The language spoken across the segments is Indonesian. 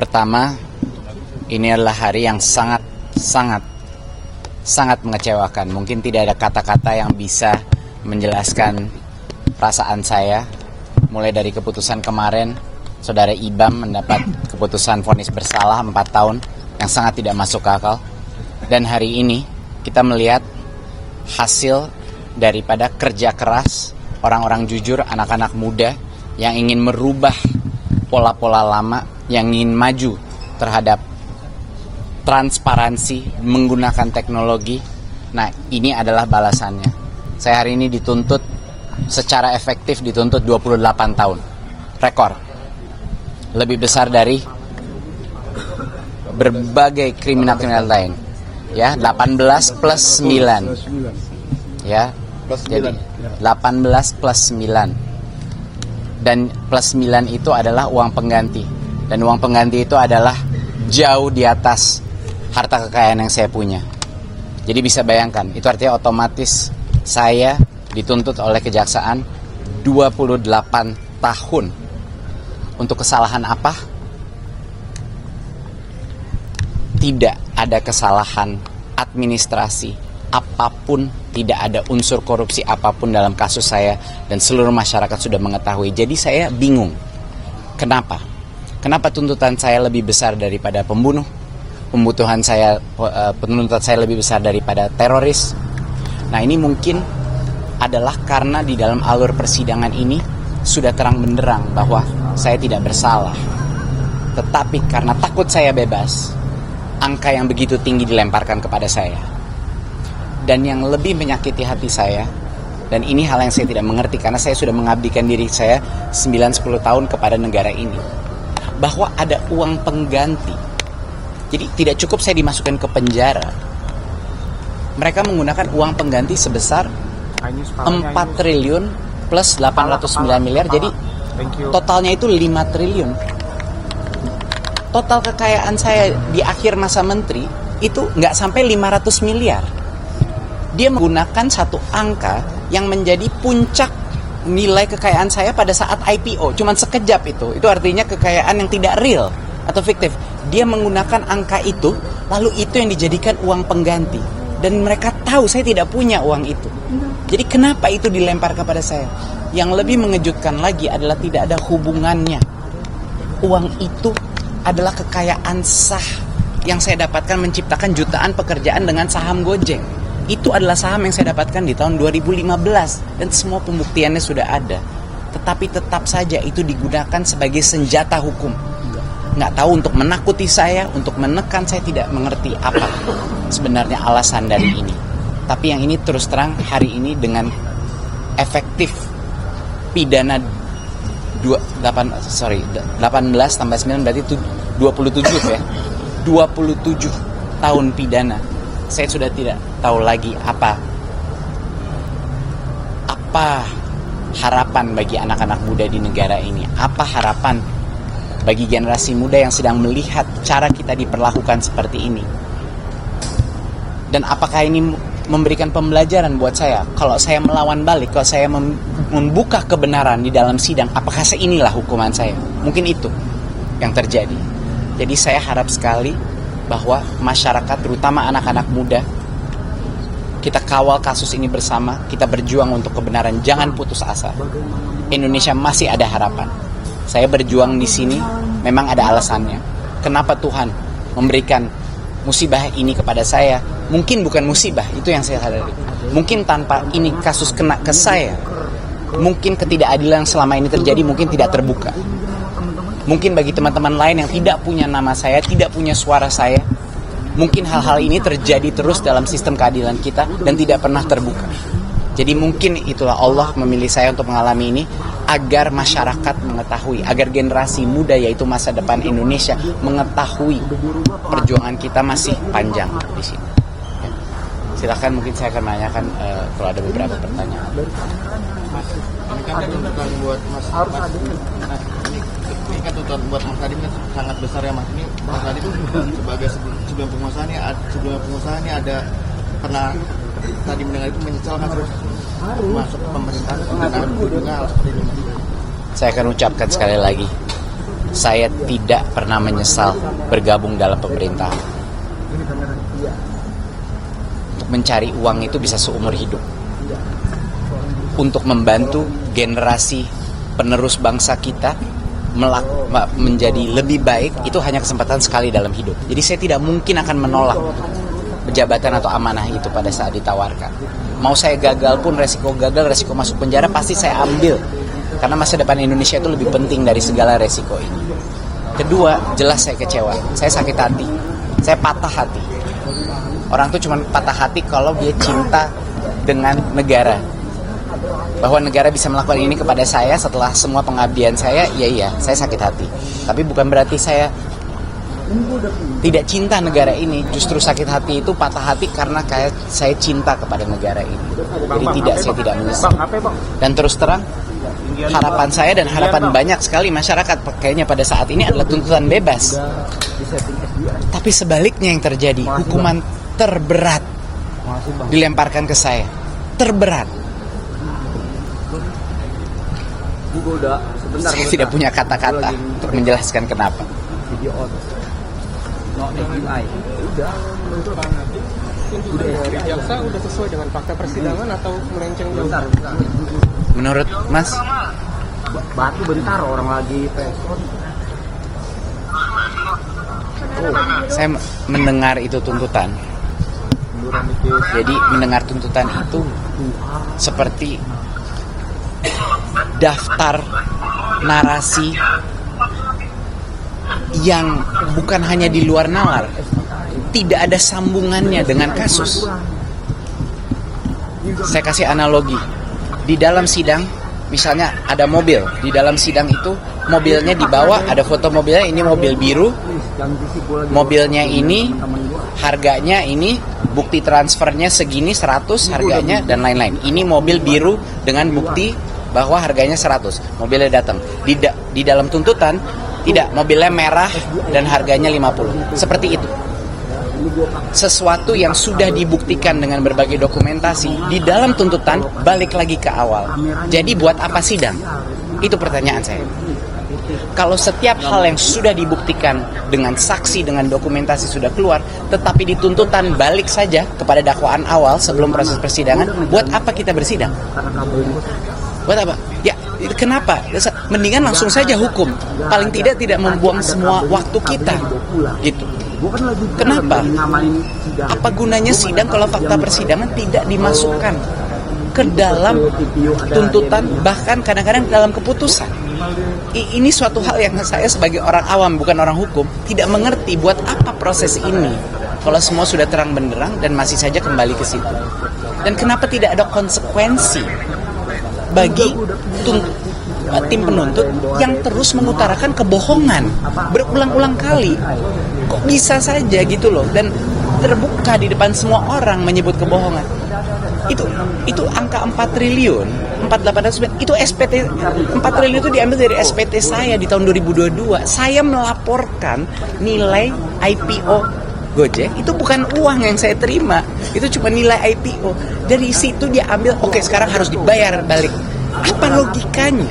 Pertama, ini adalah hari yang sangat mengecewakan. Mungkin tidak ada kata-kata yang bisa menjelaskan perasaan saya. Mulai dari keputusan kemarin, Saudara Ibam mendapat keputusan vonis bersalah 4 tahun yang sangat tidak masuk akal. Dan hari ini kita melihat hasil daripada kerja keras orang-orang jujur, anak-anak muda yang ingin merubah pola-pola lama, yang ingin maju terhadap transparansi menggunakan teknologi. Nah, ini adalah balasannya. Saya hari ini dituntut secara efektif, dituntut 28 tahun. Rekor. Lebih besar dari berbagai kriminal-kriminal lain. Ya, 18 plus 9. Ya. Jadi 18 plus 9. Dan plus 9 itu adalah uang pengganti. Dan uang pengganti itu adalah jauh di atas harta kekayaan yang saya punya. Jadi bisa bayangkan, itu artinya otomatis saya dituntut oleh kejaksaan 28 tahun. Untuk kesalahan apa? Tidak ada kesalahan administrasi apapun, tidak ada unsur korupsi apapun dalam kasus saya, dan seluruh masyarakat sudah mengetahui. Jadi saya bingung. Kenapa? Kenapa tuntutan saya lebih besar daripada pembunuh? Penuntutan saya lebih besar daripada teroris. Nah, ini mungkin adalah karena di dalam alur persidangan ini sudah terang benderang bahwa saya tidak bersalah. Tetapi karena takut saya bebas, angka yang begitu tinggi dilemparkan kepada saya. Dan yang lebih menyakiti hati saya, dan ini hal yang saya tidak mengerti karena saya sudah mengabdikan diri saya 9-10 tahun kepada negara ini, bahwa ada uang pengganti. Jadi tidak cukup saya dimasukkan ke penjara. Mereka menggunakan uang pengganti sebesar 4 triliun plus 809 miliar. Jadi totalnya itu 5 triliun. Total kekayaan saya di akhir masa menteri itu nggak sampai 500 miliar. Dia menggunakan satu angka yang menjadi puncak nilai kekayaan saya pada saat IPO. Cuman sekejap itu. Itu artinya kekayaan yang tidak real atau fiktif. Dia menggunakan angka itu, lalu itu yang dijadikan uang pengganti. Dan mereka tahu saya tidak punya uang itu. Jadi kenapa itu dilempar kepada saya? Yang lebih mengejutkan lagi adalah tidak ada hubungannya. Uang itu adalah kekayaan sah yang saya dapatkan menciptakan jutaan pekerjaan dengan saham Gojek. Itu adalah saham yang saya dapatkan di tahun 2015 dan semua pembuktiannya sudah ada. Tetapi tetap saja itu digunakan sebagai senjata hukum. Nggak tahu untuk menakuti saya, untuk menekan, saya tidak mengerti apa sebenarnya alasan dari ini. Tapi yang ini terus terang hari ini dengan efektif pidana 18 tambah 9 berarti itu 27 ya. 27 tahun pidana. Saya sudah tidak tahu lagi apa harapan bagi anak-anak muda di negara ini. Apa harapan bagi generasi muda yang sedang melihat cara kita diperlakukan seperti ini. Dan apakah ini memberikan pembelajaran buat saya? Kalau saya melawan balik, kalau saya membuka kebenaran di dalam sidang, apakah inilah hukuman saya? Mungkin itu yang terjadi. Jadi saya harap sekali bahwa masyarakat, terutama anak-anak muda, kita kawal kasus ini bersama, kita berjuang untuk kebenaran, jangan putus asa. Indonesia masih ada harapan. Saya berjuang di sini memang ada alasannya. Kenapa Tuhan memberikan musibah ini kepada saya? Mungkin bukan musibah, itu yang saya sadari. Mungkin tanpa ini kasus kena ke saya, mungkin ketidakadilan selama ini terjadi mungkin tidak terbuka. Mungkin bagi teman-teman lain yang tidak punya nama saya, tidak punya suara saya, mungkin hal-hal ini terjadi terus dalam sistem keadilan kita dan tidak pernah terbuka. Jadi mungkin itulah Allah memilih saya untuk mengalami ini agar masyarakat mengetahui, agar generasi muda yaitu masa depan Indonesia mengetahui perjuangan kita masih panjang di sini. Ya. Silakan, mungkin saya akan menanyakan kalau ada beberapa pertanyaan. Mas, ini kan tuntutan buat Mas ini kan tuntutan buat Mas Nadiem kan sangat besar ya Mas. Ini Mas Nadiem sebagai sebelum pengusaha ini ada pernah tadi mendengar itu menyesal kan terus masuk pemerintahan dengan seperti ini. Saya akan ucapkan sekali lagi, saya tidak pernah menyesal bergabung dalam pemerintahan. Untuk mencari uang itu bisa seumur hidup. Untuk membantu generasi penerus bangsa kita menjadi lebih baik, itu hanya kesempatan sekali dalam hidup. Jadi saya tidak mungkin akan menolak jabatan atau amanah itu pada saat ditawarkan. Mau saya gagal pun, resiko gagal, resiko masuk penjara pasti saya ambil. Karena masa depan Indonesia itu lebih penting dari segala resiko ini. Kedua, jelas saya kecewa. Saya sakit hati. Saya patah hati. Orang tuh cuma patah hati kalau dia cinta dengan negara. Bahwa negara bisa melakukan ini kepada saya setelah semua pengabdian saya, iya, saya sakit hati. Tapi bukan berarti saya tidak cinta negara ini. Justru sakit hati itu, patah hati karena saya cinta kepada negara ini. Jadi saya tidak menyesal. Dan terus terang, harapan saya dan harapan banyak sekali masyarakat kayaknya pada saat ini adalah tuntutan bebas. Tapi sebaliknya yang terjadi, hukuman terberat dilemparkan ke saya. Terberat. Saya tidak punya kata-kata untuk menjelaskan kenapa. Jaksa udah sesuai dengan fakta persidangan atau melenceng jauh? Menurut Mas? Batu bentar orang lagi peskon. Saya mendengar itu tuntutan. Jadi mendengar tuntutan itu seperti daftar narasi yang bukan hanya di luar nalar, tidak ada sambungannya dengan kasus. Saya kasih analogi. Di dalam sidang, misalnya ada mobil. Di dalam sidang itu, mobilnya dibawa, ada foto mobilnya, ini mobil biru. Mobilnya ini, harganya ini, bukti transfernya segini, 100 harganya, dan lain-lain. Ini mobil biru dengan bukti bahwa harganya 100. Mobilnya datang. Di dalam tuntutan, tidak, mobilnya merah dan harganya 50. Seperti itu. Sesuatu yang sudah dibuktikan dengan berbagai dokumentasi, di dalam tuntutan balik lagi ke awal. Jadi buat apa sidang? Itu pertanyaan saya. Kalau setiap hal yang sudah dibuktikan dengan saksi, dengan dokumentasi sudah keluar, tetapi di tuntutan balik saja kepada dakwaan awal sebelum proses persidangan, buat apa kita bersidang? Buat apa? Ya, kenapa? Mendingan langsung saja hukum. Paling tidak membuang semua waktu kita. Gitu. Kenapa? Apa gunanya sidang kalau fakta persidangan tidak dimasukkan ke dalam tuntutan, bahkan kadang-kadang dalam keputusan? Ini suatu hal yang saya sebagai orang awam, bukan orang hukum, tidak mengerti buat apa proses ini kalau semua sudah terang benderang dan masih saja kembali ke situ. Dan kenapa tidak ada konsekuensi bagi tim penuntut yang terus mengutarakan kebohongan berulang-ulang kali? Kok bisa saja gitu loh, dan terbuka di depan semua orang menyebut kebohongan. Itu angka 4 triliun 4.800 itu SPT 4 triliun itu diambil dari SPT saya di tahun 2022. Saya melaporkan nilai IPO Gojek, itu bukan uang yang saya terima, itu cuma nilai IPO. Dari situ dia ambil, oke, sekarang harus dibayar balik. Apa logikanya?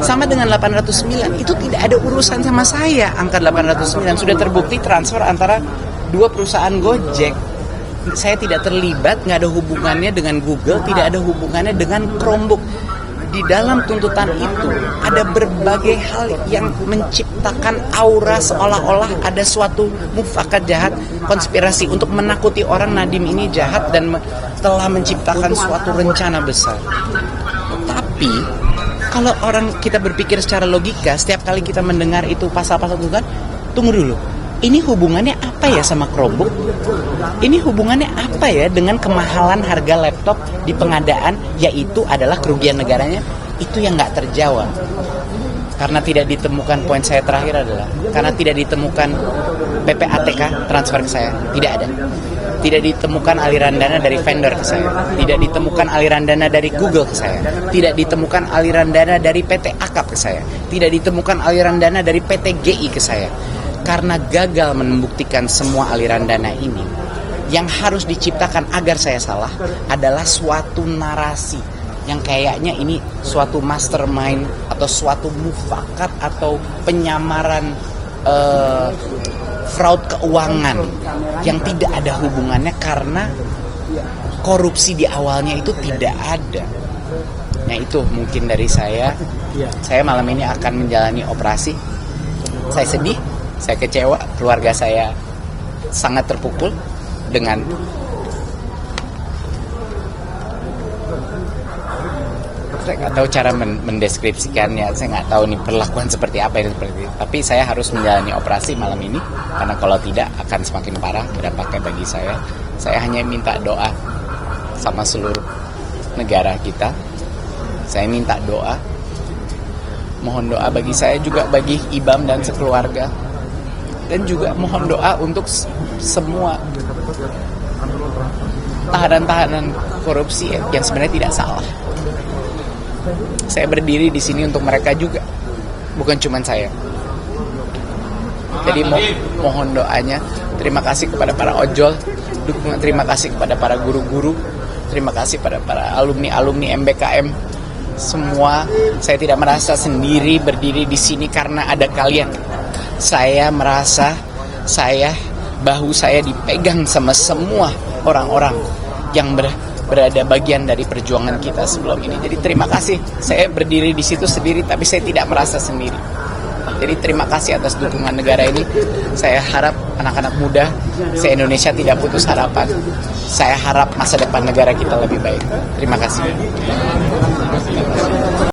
Sama dengan 809, itu tidak ada urusan sama saya. Angka 809 sudah terbukti transfer antara dua perusahaan Gojek. Saya tidak terlibat, nggak ada hubungannya dengan Google, tidak ada hubungannya dengan Chromebook. Di dalam tuntutan itu ada berbagai hal yang menciptakan aura seolah-olah ada suatu mufakat jahat, konspirasi untuk menakuti orang. Nadim ini jahat dan telah menciptakan suatu rencana besar. Tapi kalau orang kita berpikir secara logika, setiap kali kita mendengar itu pasal-pasal tuntutan, tunggu dulu. Ini hubungannya apa ya sama Chromebook? Ini hubungannya apa ya dengan kemahalan harga laptop di pengadaan, yaitu adalah kerugian negaranya? Itu yang nggak terjawab. Karena tidak ditemukan, poin saya terakhir adalah karena tidak ditemukan PPATK transfer ke saya, tidak ada. Tidak ditemukan aliran dana dari vendor ke saya, tidak ditemukan aliran dana dari Google ke saya, tidak ditemukan aliran dana dari PT Akap ke saya, tidak ditemukan aliran dana dari PT GI ke saya. Karena gagal membuktikan semua aliran dana ini, yang harus diciptakan agar saya salah adalah suatu narasi yang kayaknya ini suatu mastermind atau suatu mufakat atau penyamaran fraud keuangan yang tidak ada hubungannya karena korupsi di awalnya itu tidak ada. Nah itu mungkin dari saya. Saya malam ini akan menjalani operasi. Saya sedih, saya kecewa, keluarga saya sangat terpukul dengan saya nggak tahu cara mendeskripsikannya, saya nggak tahu nih perlakuan seperti apa ini seperti itu. Tapi saya harus menjalani operasi malam ini karena kalau tidak akan semakin parah dampaknya bagi saya. Saya hanya minta doa sama seluruh negara kita. Saya minta doa, mohon doa bagi saya juga, bagi Ibam dan sekeluarga, dan juga mohon doa untuk semua tahanan-tahanan korupsi yang sebenarnya tidak salah. Saya berdiri di sini untuk mereka juga, bukan cuma saya. Jadi mohon doanya. Terima kasih kepada para ojol, dukungan, terima kasih kepada para guru-guru, terima kasih pada para alumni MBKM. Semua, saya tidak merasa sendiri berdiri di sini karena ada kalian. Saya merasa bahu saya dipegang sama semua orang-orang yang berada bagian dari perjuangan kita sebelum ini. Jadi terima kasih. Saya berdiri di situ sendiri tapi saya tidak merasa sendiri. Jadi terima kasih atas dukungan negara ini. Saya harap anak-anak muda se-Indonesia tidak putus harapan. Saya harap masa depan negara kita lebih baik. Terima kasih.